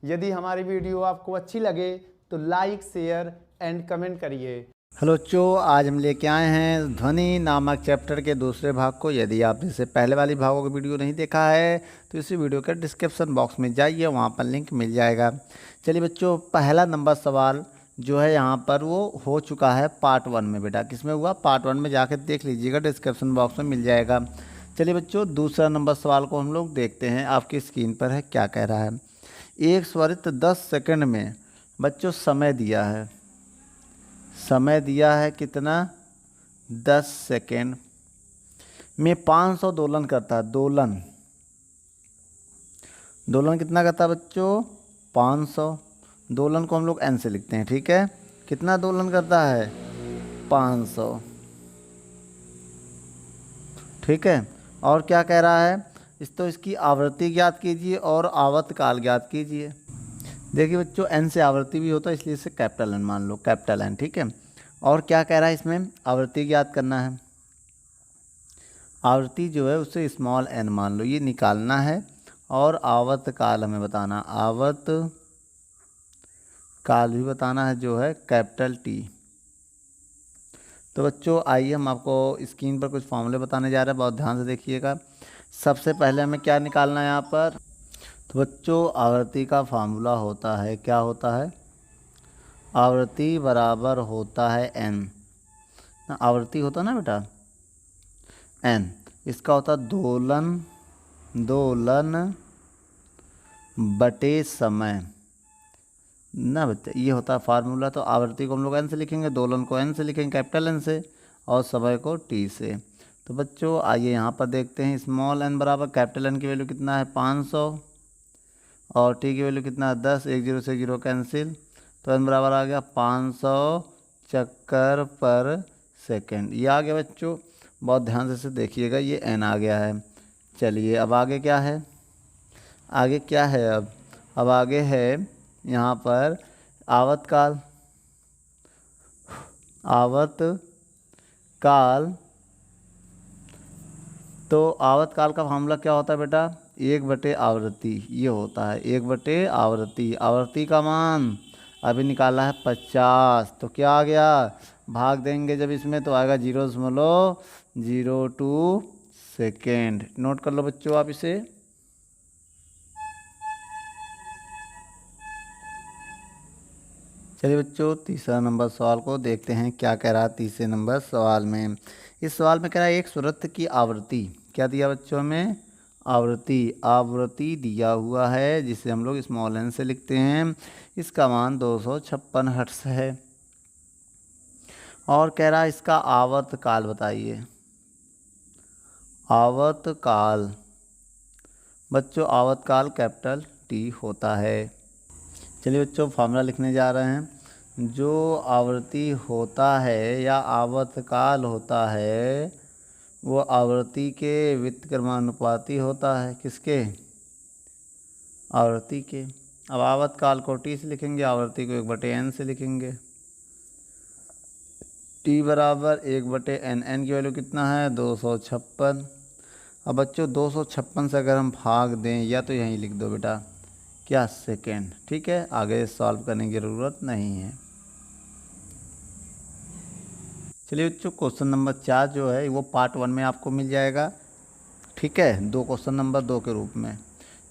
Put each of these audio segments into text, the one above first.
यदि हमारी वीडियो आपको अच्छी लगे तो लाइक, शेयर एंड कमेंट करिए। हेलो बच्चों, आज हम लेके आए हैं ध्वनि नामक चैप्टर के दूसरे भाग को। यदि आपने इससे पहले वाली भागों का वीडियो नहीं देखा है तो इसी वीडियो के डिस्क्रिप्शन बॉक्स में जाइए, वहाँ पर लिंक मिल जाएगा। चलिए बच्चों, पहला नंबर सवाल जो है यहाँ पर वो हो चुका है पार्ट 1 में। बेटा किसमें हुआ? पार्ट 1 में जाकर देख लीजिएगा, डिस्क्रिप्शन बॉक्स में मिल जाएगा। चलिए बच्चों, दूसरा नंबर सवाल को हम लोग देखते हैं। आपकी स्क्रीन पर है, क्या कह रहा है। एक त्वरित 10 सेकंड में बच्चों समय दिया है। समय दिया है कितना? 10 सेकेंड में 500 दोलन करता है। दोलन दोलन कितना करता है बच्चों? 500। दोलन को हम लोग एन से लिखते हैं, ठीक है। कितना दोलन करता है? 500, ठीक है। और क्या कह रहा है? इसकी आवृत्ति ज्ञात कीजिए और आवर्तकाल ज्ञात कीजिए। देखिए बच्चों, एन से आवृत्ति भी होता है, इसलिए इसे कैपिटल एन मान लो, कैपिटल एन, ठीक है। और क्या कह रहा है इसमें? आवृत्ति ज्ञात करना है। आवृत्ति जो है उसे स्मॉल एन मान लो, ये निकालना है। और आवर्तकाल हमें बताना, आवर्त काल भी बताना है जो है कैपिटल टी। तो बच्चों आइए हम आपको स्क्रीन पर कुछ फॉर्मूले बताने जा रहे हैं, बहुत ध्यान से देखिएगा। सबसे पहले हमें क्या निकालना है यहाँ पर? तो बच्चों आवृत्ति का फार्मूला होता है, क्या होता है? आवृत्ति बराबर होता है एन। आवृत्ति होता ना बेटा एन, इसका होता दोलन, दोलन बटे समय ना बच्चा, ये होता है फार्मूला। तो आवृत्ति को हम लोग एन से लिखेंगे, दोलन को एन से लिखेंगे, कैपिटल एन से, और समय को टी से। तो बच्चों आइए यहाँ पर देखते हैं। स्मॉल एन बराबर कैपिटल एन की वैल्यू कितना है? 500, और टी की वैल्यू कितना है? 10। एक जीरो से जीरो कैंसिल, तो एन बराबर आ गया 500 चक्कर पर सेकेंड। ये आ गया बच्चों, बहुत ध्यान से देखिएगा, ये एन आ गया है। चलिए अब आगे क्या है? आगे क्या है? अब आगे है यहाँ पर आवर्तकाल। आवर्तकाल, तो आवर्तकाल का फार्मूला क्या होता है बेटा? 1/आवृत्ति, ये होता है 1/आवृत्ति। आवृत्ति का मान अभी निकाला है 50, तो क्या आ गया? भाग देंगे जब इसमें तो आएगा 0.02 सेकेंड। नोट कर लो बच्चों आप इसे। चलिए बच्चों, तीसरा नंबर सवाल को देखते हैं, क्या कह रहा है तीसरे नंबर सवाल में। इस सवाल में कह रहा है एक स्वरत की आवृत्ति, क्या दिया बच्चों में? आवृत्ति, आवृत्ति दिया हुआ है जिसे हम लोग स्मॉल एन से लिखते हैं। इसका मान 256 हर्ट्ज है। और कह रहा है इसका आवर्तकाल बताइए। आवर्तकाल बच्चों, आवर्तकाल कैपिटल टी होता है। चलिए बच्चों, फार्मूला लिखने जा रहे हैं। जो आवृत्ति होता है या आवर्तकाल होता है वो आवृत्ति के व्युत्क्रमानुपाती होता है। किसके? आवृत्ति के। अब आवर्तकाल को टी से लिखेंगे, आवृत्ति को 1/n से लिखेंगे। टी बराबर 1/n, एन की वैल्यू कितना है? 256। अब बच्चों 256 से अगर हम भाग दें, या तो यहीं लिख दो बेटा, क्या? सेकेंड, ठीक है। आगे सॉल्व करने की ज़रूरत नहीं है। चलिए बच्चों, क्वेश्चन नंबर 4 जो है वो पार्ट 1 में आपको मिल जाएगा, ठीक है। 2 क्वेश्चन नंबर 2 के रूप में।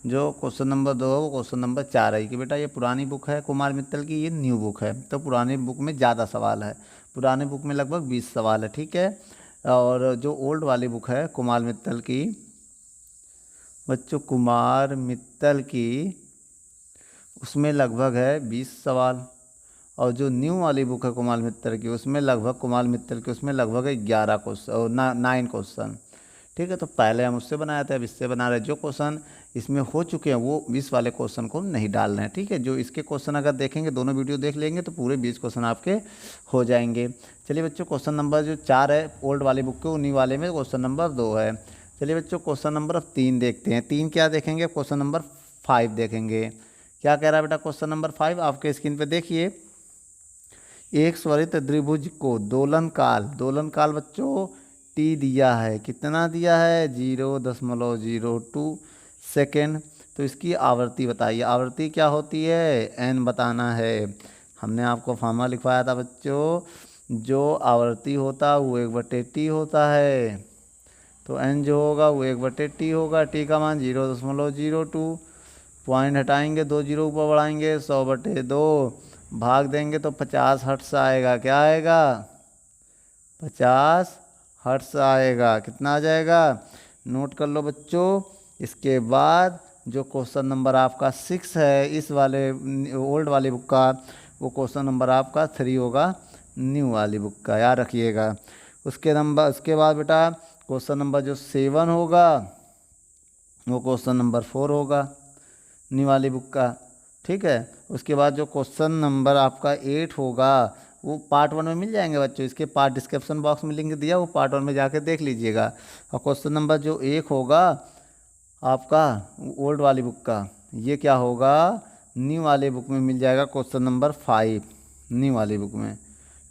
जो क्वेश्चन नंबर 2 है वो क्वेश्चन नंबर 4 है कि बेटा ये पुरानी बुक है कुमार मित्तल की, ये न्यू बुक है। तो पुरानी बुक में ज़्यादा सवाल है, पुरानी बुक में लगभग 20 सवाल है, ठीक है। और जो ओल्ड वाली बुक है कुमार मित्तल की, बच्चों कुमार मित्तल की, उसमें लगभग है 20 सवाल। और जो न्यू वाली बुक है कुमार मित्तल की, उसमें लगभग कुमार मित्तल की उसमें लगभग 11 क्वेश्चन, 9 क्वेश्चन, ठीक है। तो पहले हम उससे बनाए थे, अब इससे बना रहे। जो क्वेश्चन इसमें हो चुके हैं वो 20 वाले क्वेश्चन को नहीं डाल रहे हैं, ठीक है। जो इसके क्वेश्चन अगर देखेंगे, दोनों वीडियो देख लेंगे तो पूरे 20 क्वेश्चन आपके हो जाएंगे। चलिए बच्चों, क्वेश्चन नंबर जो 4 है ओल्ड वाली बुक के, उन्हीं वाले में क्वेश्चन नंबर 2 है। चलिए बच्चों, क्वेश्चन नंबर 3 देखते हैं। 3 क्या देखेंगे? क्वेश्चन नंबर 5 देखेंगे। क्या कह रहा है बेटा क्वेश्चन नंबर 5? आपके स्क्रीन पर देखिए। एक स्वरित द्विभुज को दोलन काल, दोलन काल बच्चों टी दिया है। कितना दिया है? 0.02 सेकेंड तो इसकी आवृत्ति बताइए। आवृत्ति क्या होती है, एन बताना है। हमने आपको फॉर्मूला लिखवाया था बच्चों, जो आवृत्ति होता है वो 1/t होता है। तो एन जो होगा वो 1/t होगा। टी का मान 0.02, पॉइंट हटाएंगे 2 जीरो ऊपर बढ़ाएंगे, 100/2 भाग देंगे तो 50 हर्ट्ज आएगा। क्या आएगा, 50 हर्ट्ज आएगा। कितना आ जाएगा, नोट कर लो बच्चों। इसके बाद जो क्वेश्चन नंबर आपका 6 है इस वाले ओल्ड वाली बुक का, वो क्वेश्चन नंबर आपका 3 होगा न्यू वाली बुक का, याद रखिएगा। उसके बाद बेटा क्वेश्चन नंबर जो 7 होगा वो क्वेश्चन नंबर 4 होगा न्यू वाली बुक का, ठीक है। उसके बाद जो क्वेश्चन नंबर आपका 8 होगा वो पार्ट 1 में मिल जाएंगे बच्चों। इसके पार्ट डिस्क्रिप्शन बॉक्स में लिंक दिया, वो पार्ट 1 में जाके देख लीजिएगा। और क्वेश्चन नंबर जो 1 होगा आपका ओल्ड वाली बुक का, ये क्या होगा, न्यू वाली बुक में मिल जाएगा, क्वेश्चन नंबर 5 न्यू वाली बुक में,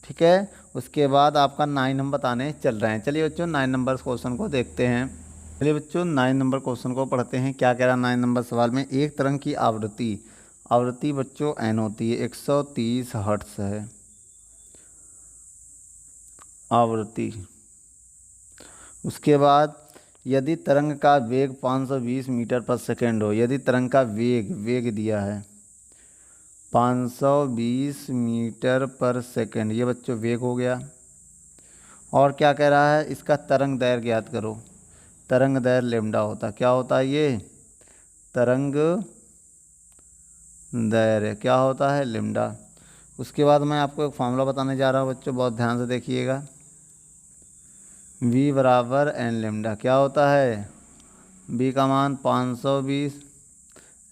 ठीक है। उसके बाद आपका 9 नंबर आने चल रहे हैं। चलिए बच्चों 9 नंबर क्वेश्चन को देखते हैं। चलिए बच्चों 9 नंबर क्वेश्चन को पढ़ते हैं। क्या कह रहा है 9 नंबर सवाल में, एक तरंग की आवृत्ति बच्चों एन होती है, 130 हर्ट्ज है आवृत्ति। उसके बाद यदि तरंग का वेग 520 मीटर पर सेकेंड हो, यदि तरंग का वेग दिया है 520 मीटर पर सेकेंड, ये बच्चों वेग हो गया। और क्या कह रहा है, इसका तरंग दैर्घ्य ज्ञात करो। तरंग दैर्घ्य लैम्डा होता, क्या होता है ये, तरंग दैर्घ्य क्या होता है, लैम्डा। उसके बाद मैं आपको एक फार्मूला बताने जा रहा हूँ बच्चों, बहुत ध्यान से देखिएगा। V बराबर एन लैम्डा, क्या होता है, B का मान 520,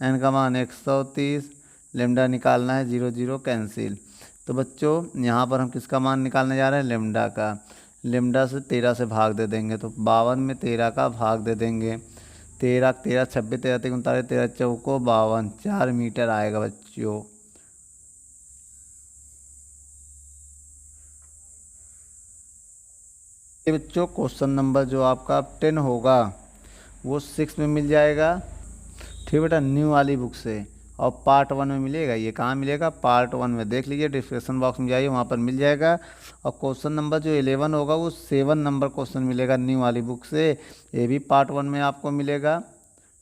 N का मान 130, लैम्डा निकालना है, 0 0 कैंसिल। तो बच्चों यहाँ पर हम किसका मान निकालने जा रहे हैं, लैम्डा का। लैम्डा से 13 से भाग दे देंगे तो 52 में 13 का भाग दे देंगे, 13 13 26 13 3 39 13 चौको 52, 4 मीटर आएगा बच्चों। ये बच्चों क्वेश्चन नंबर जो आपका 10 होगा वो 6 में मिल जाएगा, ठीक बेटा, न्यू वाली बुक से। और पार्ट 1 में मिलेगा, ये कहाँ मिलेगा, पार्ट 1 में देख लीजिए, डिस्क्रिप्शन बॉक्स में जाइए वहाँ पर मिल जाएगा। और क्वेश्चन नंबर जो 11 होगा वो 7 नंबर क्वेश्चन मिलेगा न्यू वाली बुक से, ये भी पार्ट 1 में आपको मिलेगा,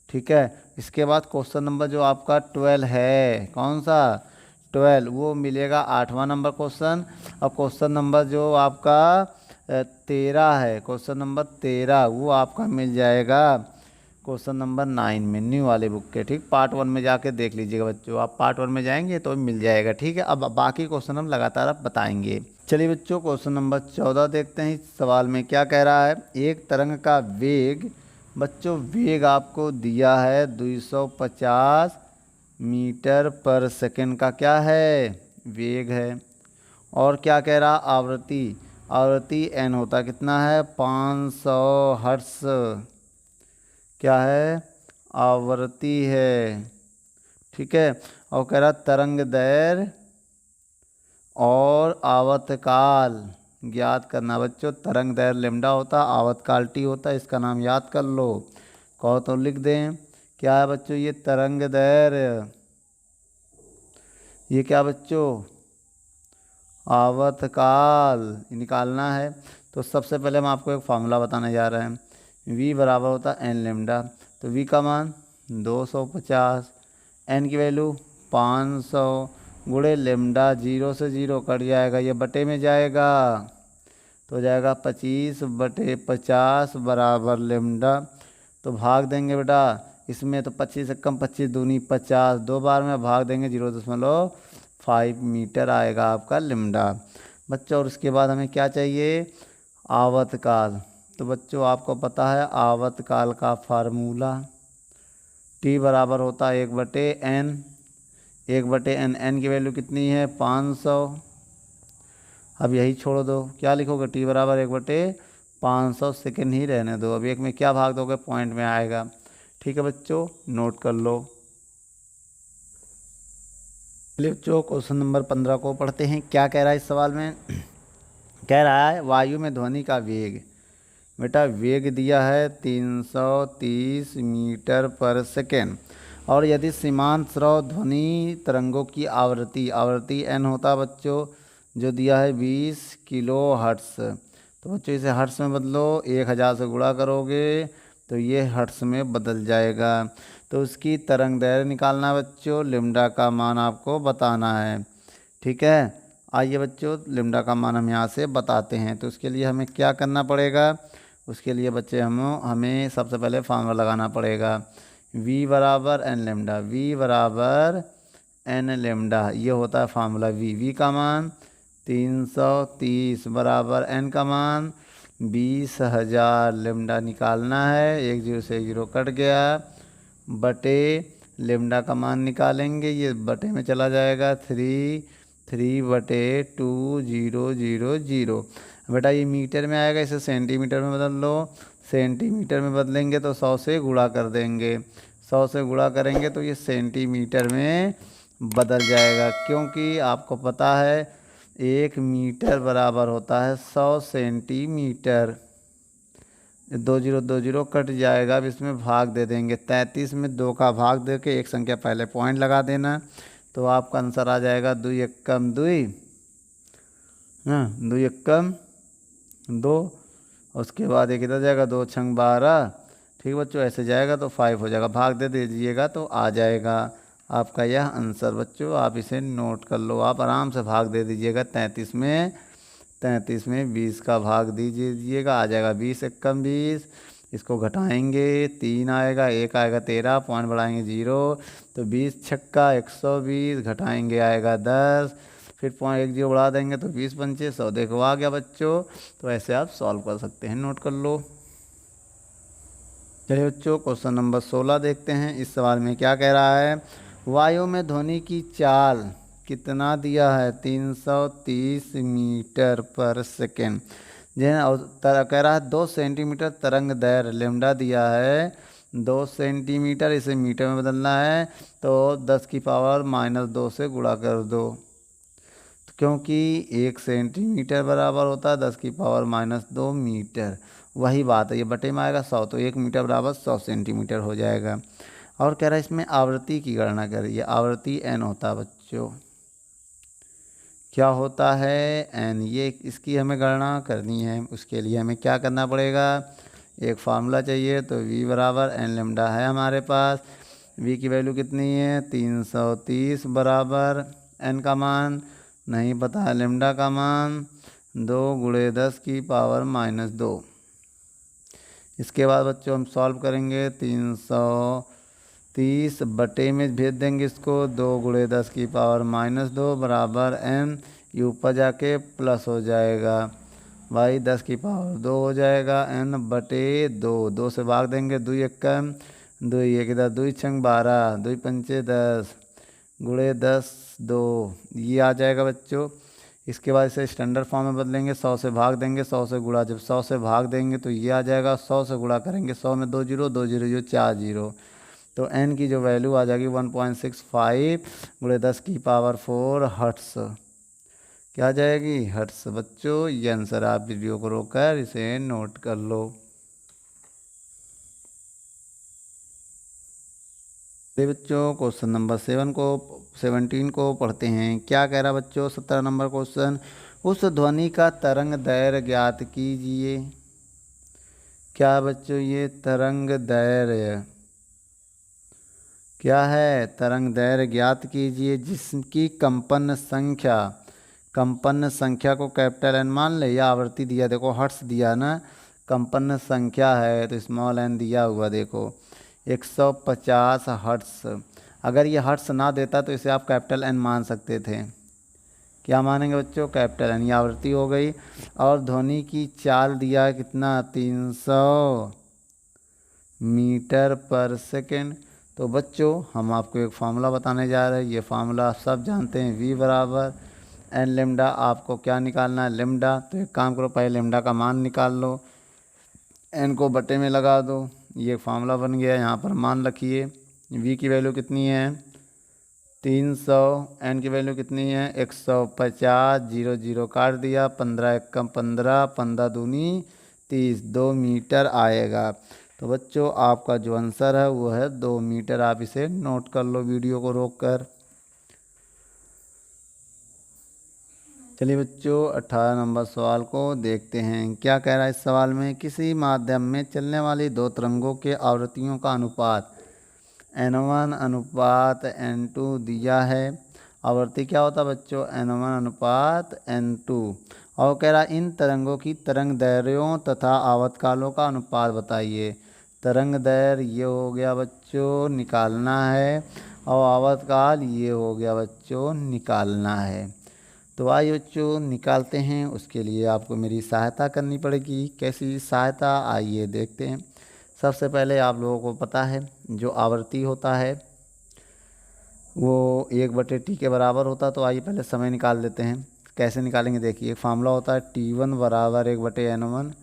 ठीक है। इसके बाद क्वेश्चन नंबर जो आपका 12 है, कौन सा 12, वो मिलेगा 8वां नंबर क्वेश्चन। और क्वेश्चन नंबर जो आपका 13 है, क्वेश्चन नंबर 13 वो आपका मिल जाएगा क्वेश्चन नंबर 9 में न्यू वाले बुक के, ठीक। पार्ट 1 में जाके देख लीजिएगा बच्चों, आप पार्ट 1 में जाएंगे तो मिल जाएगा, ठीक है। अब बाकी क्वेश्चन हम लगातार आप बताएंगे। चलिए बच्चों क्वेश्चन नंबर 14 देखते हैं। इस सवाल में क्या कह रहा है, एक तरंग का वेग, बच्चों वेग आपको दिया है 250 मीटर पर सेकेंड का क्या है, वेग है। और क्या कह रहा, आवृत्ति एन होता कितना है, 500 हर्ट्ज, क्या है, आवृत्ति है, ठीक है। और कह रहा तरंग दैर्घ्य और आवर्तकाल ज्ञात करना। बच्चों तरंग दैर्घ्य लैम्डा होता, आवर्तकाल टी होता, इसका नाम याद कर लो। कहो तो लिख दें, क्या है बच्चों, ये तरंग दैर्घ्य, ये क्या बच्चों, आवर्तकाल निकालना है। तो सबसे पहले हम आपको एक फार्मूला बताने जा रहे हैं। V बराबर होता है एन लैम्डा, तो V का मान 250, N की वैल्यू 500 गुणे लैम्डा, 0 से 0 कट जाएगा, ये बटे में जाएगा तो हो जाएगा 25/50 बराबर लैम्डा। तो भाग देंगे बेटा इसमें, तो 25 से कम 25 दूनी 50, 2 बार में भाग देंगे 0.5 मीटर आएगा आपका लैम्डा बच्चों। और उसके बाद हमें क्या चाहिए, आवर्तकाल। तो बच्चों आपको पता है आवर्तकाल का फार्मूला, T बराबर होता है 1/n, 1/n, n की वैल्यू कितनी है 500। अब यही छोड़ दो, क्या लिखोगे, T बराबर 1/500 सेकेंड ही रहने दो। अब एक में क्या भाग दोगे, पॉइंट में आएगा, ठीक है बच्चों, नोट कर लो। चलिए बच्चों क्वेश्चन नंबर 15 को पढ़ते हैं। क्या कह रहा है इस सवाल में, कह रहा है वायु में ध्वनि का वेग, बेटा वेग दिया है 330 मीटर पर सेकेंड। और यदि सीमांत स्रव ध्वनि तरंगों की आवृत्ति n होता बच्चों, जो दिया है 20 किलो हर्ट्स, तो बच्चों इसे हर्ट्स में बदलो, 1000 से गुणा करोगे तो ये हर्ट्स में बदल जाएगा। तो उसकी तरंग दैर्घ्य निकालना बच्चों, लिम्डा का मान आपको बताना है। ठीक है, आइए बच्चों लिम्डा का मान हम यहाँ से बताते हैं। तो उसके लिए हमें क्या करना पड़ेगा, उसके लिए बच्चे हमें सबसे पहले फार्मूला लगाना पड़ेगा। v बराबर एन लेमडा, v बराबर एन लेमडा, ये होता है फार्मूला। v का मान 330 बराबर n का मान 20,000, लेमडा निकालना है। 1 0 से 1 0 कट गया, बटे लेमडा का मान निकालेंगे, ये बटे में चला जाएगा 3 बटे 2000। बेटा ये मीटर में आएगा, इसे सेंटीमीटर में बदल लो। सेंटीमीटर में बदलेंगे तो 100 से गुणा कर देंगे, 100 से गुणा करेंगे तो ये सेंटीमीटर में बदल जाएगा, क्योंकि आपको पता है 1 मीटर बराबर होता है 100 सेंटीमीटर। 2 0 2 0 कट जाएगा, अब इसमें भाग दे देंगे। 33 में 2 का भाग दे के एक संख्या पहले पॉइंट लगा देना, तो आपका आंसर आ जाएगा 2 एकम 2, हाँ 2 एकम 2। उसके बाद एक इधर जाएगा, 2 छंग 12। ठीक बच्चों, ऐसे जाएगा तो 5 हो जाएगा, भाग दे दीजिएगा तो आ जाएगा आपका यह आंसर। बच्चों आप इसे नोट कर लो, आप आराम से भाग दे दीजिएगा। 33 में 20 का भाग दीजिएगा, आ जाएगा 20 एकम 20। इसको घटाएंगे, 3 आएगा, 1 आएगा 13, पॉइंट बढ़ाएंगे 0, तो 20 छक्का 120, घटाएंगे आएगा 10, फिर पॉइंट 1 0 बढ़ा देंगे तो 20 पंचे 100। देखो आ गया बच्चों, तो ऐसे आप सॉल्व कर सकते हैं, नोट कर लो। चलिए बच्चों क्वेश्चन नंबर 16 देखते हैं। इस सवाल में क्या कह रहा है, वायु में ध्वनि की चाल कितना दिया है, 330 मीटर पर सेकेंड। कह रहा है 2 सेंटीमीटर तरंग दैर्घ्य, लेमडा दिया है 2 सेंटीमीटर, इसे मीटर में बदलना है, तो 10 की पावर -2 से गुणा कर दो, तो क्योंकि 1 सेंटीमीटर बराबर होता है 10 की पावर -2 मीटर। वही बात है, ये बटे में आएगा 100, तो 1 मीटर बराबर 100 सेंटीमीटर हो जाएगा। और कह रहा है इसमें आवृत्ति की गणना करिए, आवृत्ति n होता है बच्चों, क्या होता है n, ये इसकी हमें गणना करनी है। उसके लिए हमें क्या करना पड़ेगा, एक फार्मूला चाहिए, तो v बराबर एन लेमडा है हमारे पास। v की वैल्यू कितनी है, 330 बराबर n का मान नहीं पता है, लेमडा का मान 2 × 10 की पावर -2। इसके बाद बच्चों हम सॉल्व करेंगे, 330 बटे में भेज देंगे इसको, 2 × 10 की पावर -2 बराबर n, ये ऊपर जाके प्लस हो जाएगा, भाई 10 की पावर 2 हो जाएगा, n बटे 2, 2 से भाग देंगे, 2 एकम 2, एक इधर 2 छंग 12, 2 पंचे 10 × 10 2, ये आ जाएगा बच्चों। इसके बाद इसे स्टैंडर्ड फॉर्म में बदलेंगे, 100 से भाग देंगे, 100 से गुणा, जब 100 से भाग देंगे तो ये आ जाएगा, 100 से गुणा करेंगे, 100 में 2 0 2 0 जो 4 0, तो n की जो वैल्यू आ जाएगी 1.65 × 10 की पावर 4 हर्ट्स। क्या आ जाएगी, हर्ट्स। बच्चों ये आंसर, आप वीडियो को रोककर इसे नोट कर लो। बच्चों क्वेश्चन नंबर 17 को पढ़ते हैं। क्या कह रहा बच्चों, 17 नंबर क्वेश्चन, उस ध्वनि का तरंग दैर्घ्य ज्ञात कीजिए। क्या बच्चों, ये तरंग दैर्घ्य क्या है, तरंग दैर्घ्य ज्ञात कीजिए जिसकी कंपन संख्या को कैपिटल एन मान ले, या आवृत्ति दिया, देखो हर्ट्स दिया ना, कंपन संख्या है तो स्मॉल एन दिया हुआ, देखो 150 हर्ट्स। अगर ये हर्ट्स ना देता तो इसे आप कैपिटल एन मान सकते थे। क्या मानेंगे बच्चों, कैपिटल एन, ये आवृत्ति हो गई। और ध्वनि की चाल दिया है कितना, 300 मीटर पर सेकेंड। तो बच्चों हम आपको एक फार्मूला बताने जा रहे हैं, ये फार्मूला सब जानते हैं, v बराबर एन लेमडा। आपको क्या निकालना है, लेमडा। तो एक काम करो, पहले लेमडा का मान निकाल लो, एन को बटे में लगा दो, ये फार्मूला बन गया। यहाँ पर मान रखिए, v की वैल्यू कितनी है 300, n की वैल्यू कितनी है 150, 0 0 काट दिया, 15 एकम 15, 15 दूनी 30, 2 मीटर आएगा। तो बच्चों आपका जो आंसर है वो है 2 मीटर। आप इसे नोट कर लो वीडियो को रोक कर। चलिए बच्चों 18 नंबर सवाल को देखते हैं। क्या कह रहा है इस सवाल में, किसी माध्यम में चलने वाली दो तरंगों के आवृत्तियों का अनुपात n1 अनुपात n2 दिया है। आवृत्ति क्या होता है बच्चों, n1 अनुपात n2। और कह रहा है इन तरंगों की तरंग दैर्ध्यों तथा आवर्तकालों का अनुपात बताइए। तरंग दैर्घ्य ये हो गया बच्चों, निकालना है, और आवर्तकाल ये हो गया बच्चों, निकालना है। तो आइए बच्चों निकालते हैं। उसके लिए आपको मेरी सहायता करनी पड़ेगी। कैसी सहायता, आइए देखते हैं। सबसे पहले आप लोगों को पता है जो आवृत्ति होता है वो 1/t के बराबर होता है। तो आइए पहले समय निकाल लेते हैं। कैसे निकालेंगे देखिए, एक फार्मूला होता है T1 बराबर 1/n1,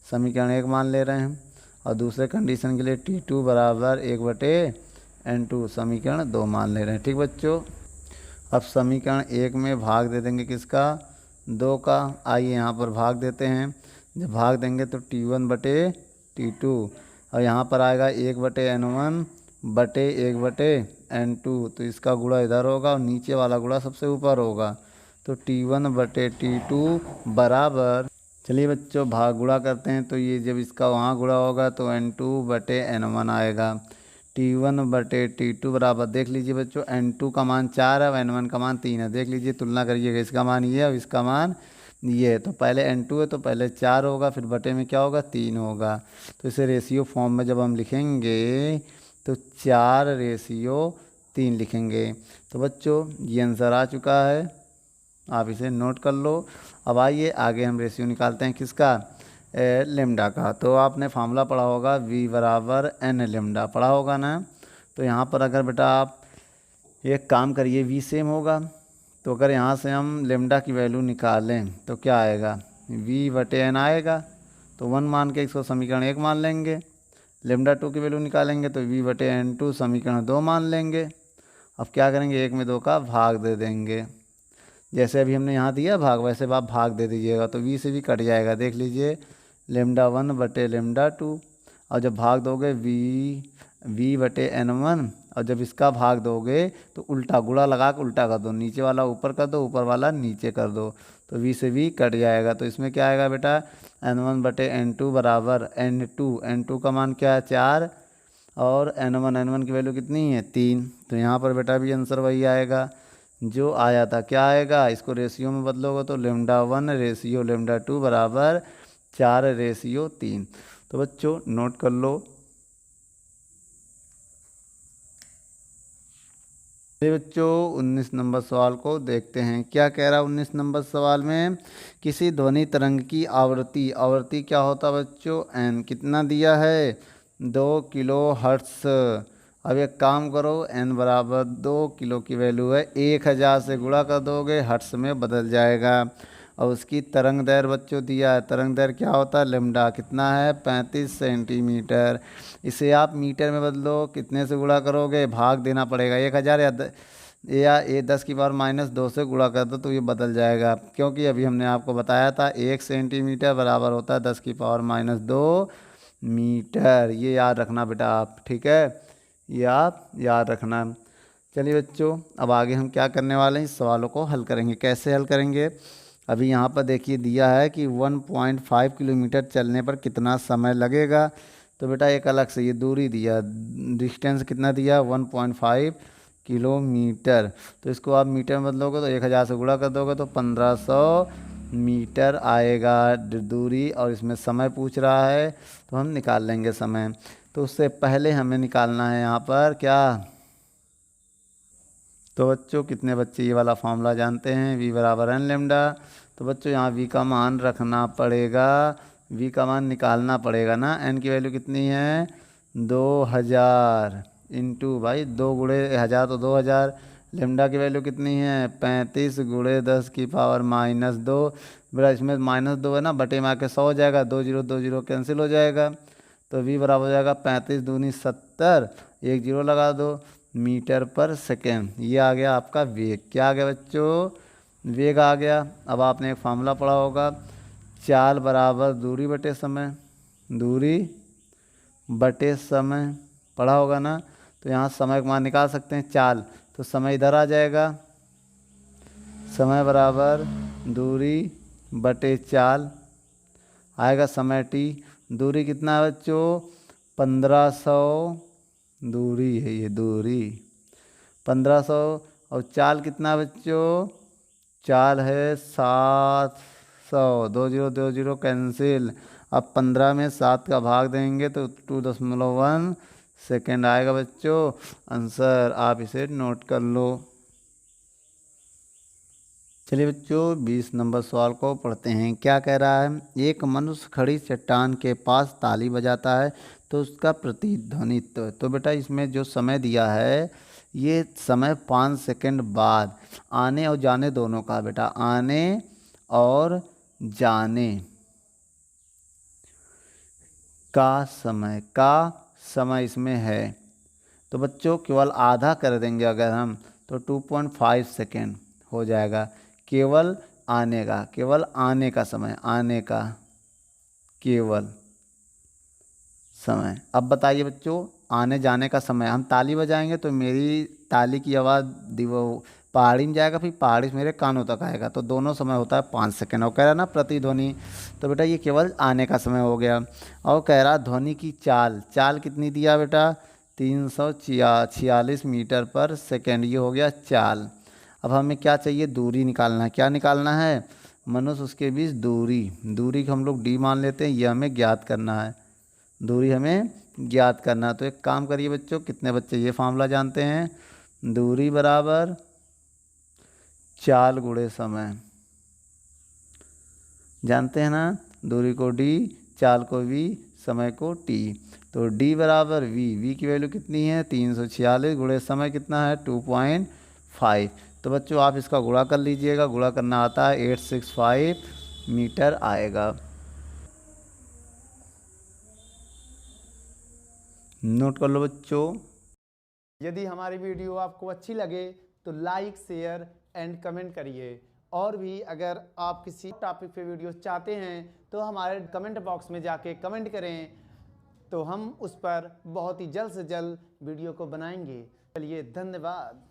समीकरण 1 मान ले रहे हैं। और दूसरे कंडीशन के लिए T2 बराबर 1/n2, समीकरण 2 मान ले रहे हैं। ठीक बच्चों, अब समीकरण 1 में भाग दे देंगे किसका, 2 का। आइए यहाँ पर भाग देते हैं। जब भाग देंगे तो T1/T2, और यहाँ पर आएगा 1/n1 बटे 1/n2। तो इसका गुणा इधर होगा और नीचे वाला गुणा सबसे ऊपर होगा। तो T1/T2 बराबर, चलिए बच्चों भाग गुणा करते हैं। तो ये जब इसका वहाँ गुणा होगा तो n2/n1 आएगा। T1/T2 बराबर, देख लीजिए बच्चों n2 का मान 4 है और n1 का मान 3 है। देख लीजिए, तुलना करिएगा, इसका मान ये है और इसका मान ये है। तो पहले n2 है तो पहले 4 होगा, फिर बटे में क्या होगा, 3 होगा। तो इसे रेशियो फॉर्म में जब हम लिखेंगे तो 4/3 लिखेंगे। तो बच्चों ये आंसर आ चुका है, आप इसे नोट कर लो। अब आइए आगे हम रेशियो निकालते हैं किसका, लेमडा का। तो आपने फार्मूला पढ़ा होगा v बराबर n लेमडा, पढ़ा होगा ना। तो यहाँ पर अगर बेटा आप एक काम करिए, v सेम होगा। तो अगर यहाँ से हम लेमडा की वैल्यू निकालें तो क्या आएगा, v/n आएगा। तो 1 मान के इसको समीकरण 1 मान लेंगे। लेमडा 2 की वैल्यू निकालेंगे तो v/n2 समीकरण 2 मान लेंगे। अब क्या करेंगे, 1 में 2 का भाग दे देंगे। जैसे अभी हमने यहाँ दिया भाग, वैसे आप भाग दे दीजिएगा तो v से भी कट जाएगा। देख लीजिए, λ1 बटे λ2, और जब भाग दोगे v/n1, और जब इसका भाग दोगे तो उल्टा गुणा लगा के उल्टा कर दो, नीचे वाला ऊपर कर दो, ऊपर वाला नीचे कर दो, तो v से v कट जाएगा। तो इसमें क्या आएगा बेटा, n1/n2 बराबर n2 का मान क्या है, 4, और n1 की वैल्यू कितनी है, 3। तो यहाँ पर बेटा भी आंसर वही आएगा जो आया था। क्या आएगा, इसको रेशियो में बदलोगे तो λ1/λ2 बराबर 4/3। तो बच्चों नोट कर लो। चलिए बच्चों 19 नंबर सवाल को देखते हैं। क्या कह रहा है 19 नंबर सवाल में, किसी ध्वनि तरंग की आवृत्ति क्या होता है बच्चों, n कितना दिया है, 2 किलो हर्ट्स। अब एक काम करो, n बराबर 2 किलो की वैल्यू है, 1000 से गुणा कर दोगे, हर्ट्स में बदल जाएगा। और उसकी तरंग दैर्घ्य बच्चों दिया है, तरंग दैर्घ्य क्या होता है, लेमडा कितना है, 35 सेंटीमीटर। इसे आप मीटर में बदलो, कितने से गुणा करोगे, भाग देना पड़ेगा, 1000 या 10⁻² से गुणा कर दो तो ये बदल जाएगा। क्योंकि अभी हमने आपको बताया था 1 सेंटीमीटर बराबर होता है 10⁻² मीटर। ये याद रखना बेटा आप, ठीक है, ये आप याद रखना। चलिए बच्चों अब आगे हम क्या करने वाले हैं, इस सवालों को हल करेंगे। कैसे हल करेंगे, अभी यहाँ पर देखिए दिया है कि 1.5 किलोमीटर चलने पर कितना समय लगेगा। तो बेटा एक अलग से ये दूरी दिया, डिस्टेंस कितना दिया, 1.5 किलोमीटर। तो इसको आप मीटर में बदलोगे तो 1000 से गुणा कर दोगे तो 1500 मीटर आएगा दूरी। और इसमें समय पूछ रहा है तो हम निकाल लेंगे समय। तो उससे पहले हमें निकालना है यहाँ पर क्या, तो बच्चों कितने बच्चे ये वाला फॉर्मूला जानते हैं, v बराबर n लेमडा। तो बच्चों यहाँ v का मान रखना पड़ेगा, v का मान निकालना पड़ेगा ना। n की वैल्यू कितनी है, 2000 इंटू भाई 2 गुणे 1000 तो 2000। लेमडा की वैल्यू कितनी है, 35 गुणे 10⁻²। बेटा इसमें -2 है ना, बटे में आके 100 हो जाएगा, 2 0 2 0 कैंसिल हो जाएगा। तो v बराबर हो जाएगा 35 दूनी 70, 1 0 लगा दो, मीटर पर सेकेंड। ये आ गया आपका वेग। क्या आ गया बच्चों, वेग आ गया। अब आपने एक फार्मूला पढ़ा होगा, चाल बराबर दूरी बटे समय। दूरी बटे समय, पढ़ा होगा ना। तो यहाँ समय का मान निकाल सकते हैं चाल, तो समय इधर आ जाएगा, समय बराबर दूरी बटे चाल आएगा समय टी। दूरी कितना है बच्चों, 1500 दूरी है, ये दूरी 1500। और चाल कितना है बच्चों, चाल है 700, 2020 कैंसिल। अब 15 में 7 का भाग देंगे तो 2.1 सेकेंड आएगा बच्चों आंसर। आप इसे नोट कर लो। चलिए बच्चों 20 नंबर सवाल को पढ़ते हैं। क्या कह रहा है, एक मनुष्य खड़ी चट्टान के पास ताली बजाता है तो उसका प्रतिध्वनित्व। तो बेटा इसमें जो समय दिया है ये समय 5 सेकंड बाद, आने और जाने दोनों का बेटा, आने और जाने का समय इसमें है। तो बच्चों केवल आधा कर देंगे अगर हम तो 2.5 सेकेंड हो जाएगा। केवल आने का समय, आने का केवल समय। अब बताइए बच्चों आने जाने का समय, हम ताली बजाएंगे तो मेरी ताली की आवाज़ वो पहाड़ी में जाएगा, फिर पहाड़ी से मेरे कानों तक आएगा, तो दोनों समय होता है 5 सेकेंड। और कह रहा है ना प्रतिध्वनि, तो बेटा ये केवल आने का समय हो गया। और कह रहा ध्वनि की चाल, चाल कितनी दिया बेटा, 346 मीटर पर सेकेंड, ये हो गया चाल। अब हमें क्या चाहिए, दूरी निकालना है। क्या निकालना है, मनुष्य उसके बीच दूरी, दूरी को हम लोग डी मान लेते हैं, ये हमें ज्ञात करना है, दूरी हमें ज्ञात करना है। तो एक काम करिए बच्चों, कितने बच्चे ये फार्मूला जानते हैं, दूरी बराबर चाल गुणे समय, जानते हैं ना, दूरी को डी, चाल को वी, समय को टी। तो डी बराबर वी की वैल्यू कितनी है 346 गुणे समय कितना है 2.5। तो बच्चों आप इसका गुणा कर लीजिएगा, गुणा करना आता है 865 मीटर आएगा। नोट कर लो बच्चों। यदि हमारी वीडियो आपको अच्छी लगे तो लाइक शेयर एंड कमेंट करिए। और भी अगर आप किसी टॉपिक पे वीडियो चाहते हैं तो हमारे कमेंट बॉक्स में जाके कमेंट करें, तो हम उस पर बहुत ही जल्द से जल्द वीडियो को बनाएंगे। चलिए धन्यवाद।